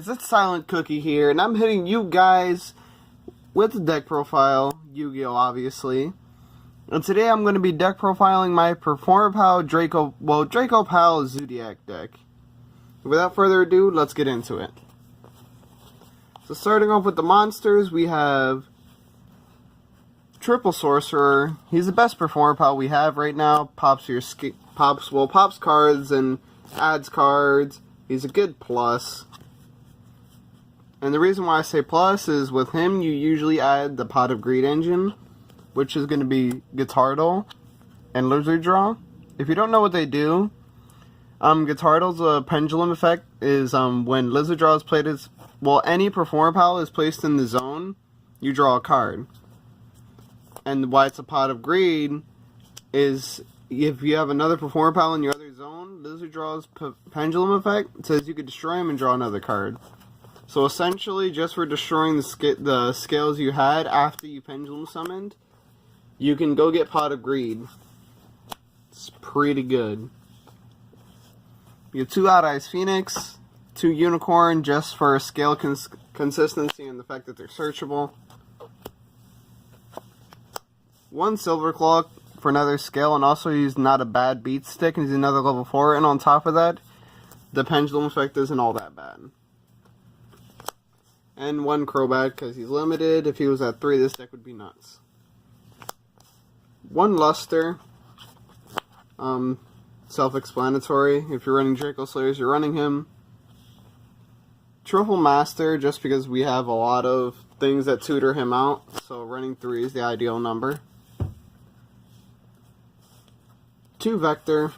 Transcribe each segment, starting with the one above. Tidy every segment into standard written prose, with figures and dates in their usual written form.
guys, it's Silent Cookie here, and I'm hitting you guys with the deck profile, Yu-Gi-Oh! Obviously. And today I'm going to be deck profiling my Dracpal Dracpal Zodiac deck. Without further ado, let's get into it. So starting off with the monsters, we have Triple Sorcerer. He's the best Dracpal we have right now. Pops cards and adds cards. He's a good plus. And the reason why I say plus is with him, you usually add the Pot of Greed engine, which is going to be Guitardle and Lizard Draw. If you don't know what they do, Guitardle's pendulum effect is when Lizard Draw is played as, any Dracpal is placed in the zone, you draw a card. And why it's a Pot of Greed is if you have another Dracpal in your other zone, Lizard Draw's pendulum effect says you could destroy him and draw another card. So essentially, just for destroying the scales you had after you pendulum summoned, you can go get Pot of Greed. It's pretty good. You have 2 Odd Eyes Phoenix, 2 Unicorn just for scale consistency and the fact that they're searchable. 1 Silver Claw for another scale, and also he's not a bad beat stick, and he's another level 4, and on top of that, the pendulum effect isn't all that bad. And 1 Crobat because he's limited. If he was at 3, this deck would be nuts. 1 Luster. Self-explanatory. If you're running Draco Slayers, you're running him. Triple Master, just because we have a lot of things that tutor him out. So running 3 is the ideal number. 2 Vector.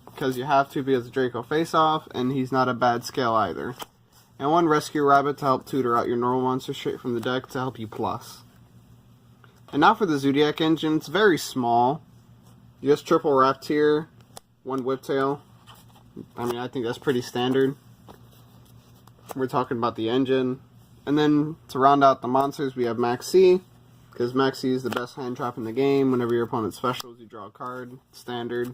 Because you have to, because Draco face-off, and he's not a bad scale either. And 1 Rescue Rabbit to help tutor out your normal monster straight from the deck to help you plus. And now for the Zodiac engine, it's very small. Just triple Wrap Tier, 1 Whiptail. I think that's pretty standard. We're talking about the engine. And then to round out the monsters, we have Maxi. Because Maxi is the best hand trap in the game. Whenever your opponent specials, you draw a card. Standard.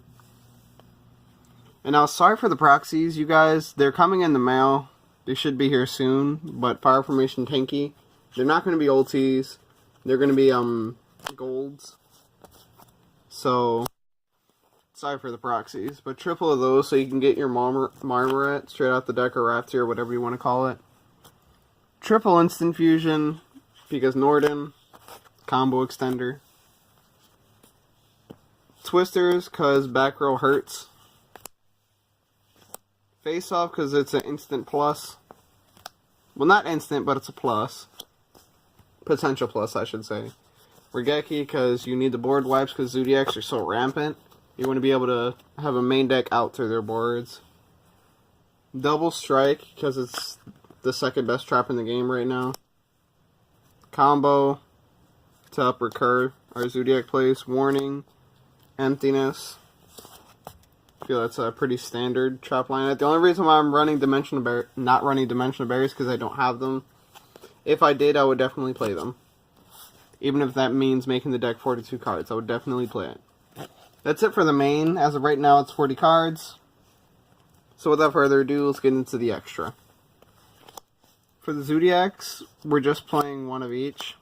And now, sorry for the proxies, you guys. They're coming in the mail. They should be here soon, but Fire Formation Tanky, they're not going to be ultis, they're going to be, golds, so, sorry for the proxies, but triple of those so you can get your Marmoret straight out the deck, or Raptor, or whatever you want to call it. Triple Instant Fusion, because Norden, combo extender. Twisters, because back row hurts. Face Off because it's an instant plus. Well, not instant, but it's a plus. Potential plus, I should say. Regeki because you need the board wipes because Zodiacs are so rampant. You want to be able to have a main deck out through their boards. Double Strike because it's the second best trap in the game right now. Combo to help recur our Zodiac plays. Warning. Emptiness. I feel that's a pretty standard trap lineup. The only reason why I'm running not running Dimensional Berries because I don't have them. If I did, I would definitely play them. Even if that means making the deck 42 cards, I would definitely play it. That's it for the main. As of right now, it's 40 cards. So without further ado, let's get into the extra. For the Zodiacs, we're just playing 1 of each.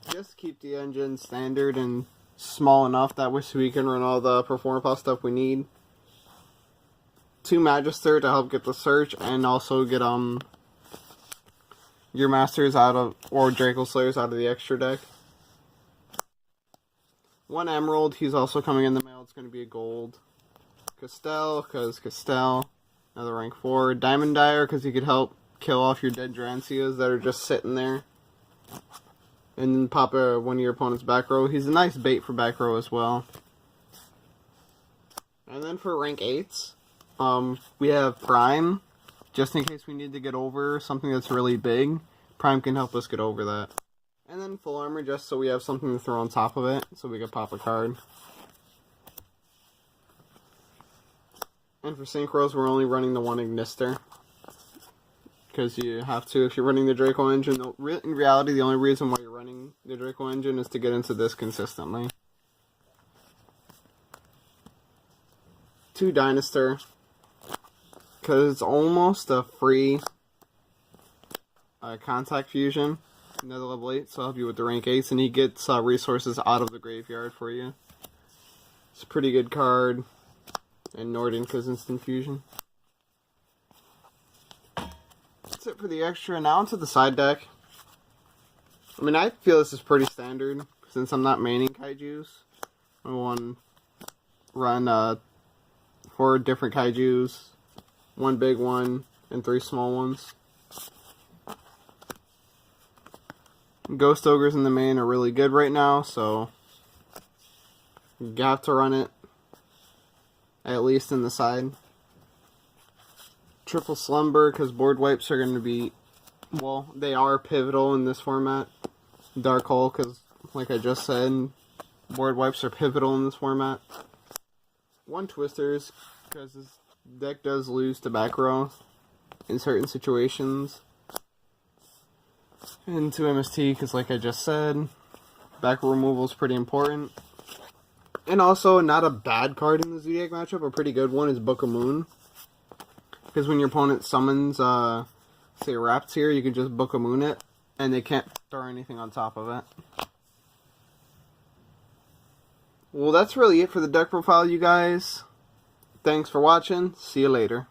Just keep the engine standard and small enough that way so we can run all the Dracpal stuff we need. 2 Magister to help get the search and also get your masters out of, or Draco Slayers out of the extra deck. 1 Emerald, he's also coming in the mail, it's going to be a gold. Castell, because Castell, another rank 4. Diamond Dyer, because he could help kill off your dead Drancias that are just sitting there. And then pop one of your opponent's back row. He's a nice bait for back row as well. And then for rank 8s, we have Prime. Just in case we need to get over something that's really big, Prime can help us get over that. And then full armor just so we have something to throw on top of it, so we can pop a card. And for Synchros, we're only running the 1 Ignister. Because you have to, if you're running the Draco engine. In reality, the only reason why you're running the Draco engine is to get into this consistently. 2 Dinosaur. because it's almost a free contact fusion. Another level 8, so I'll help you with the rank 8s, and he gets resources out of the graveyard for you. It's a pretty good card. And Norden because instant fusion. That's it for the extra. Now onto the side deck. I mean, I feel this is pretty standard since I'm not maining kaijus. I want run 4 different kaijus, 1 big one, and 3 small ones. Ghost Ogres in the main are really good right now, so you have to run it. At least in the side. Triple Slumber, because board wipes are going to be, well, they are pivotal in this format. Dark Hole, because, like I just said, board wipes are pivotal in this format. 1 Twisters, because this deck does lose to back row in certain situations. And 2 MST, because like I just said, back row removal is pretty important. And also, not a bad card in the Zodiac matchup, a pretty good one is Book of Moon. Because when your opponent summons, say, Raps here, you can just Book of Moon it, and they can't throw anything on top of it. Well, that's really it for the deck profile, you guys. Thanks for watching. See you later.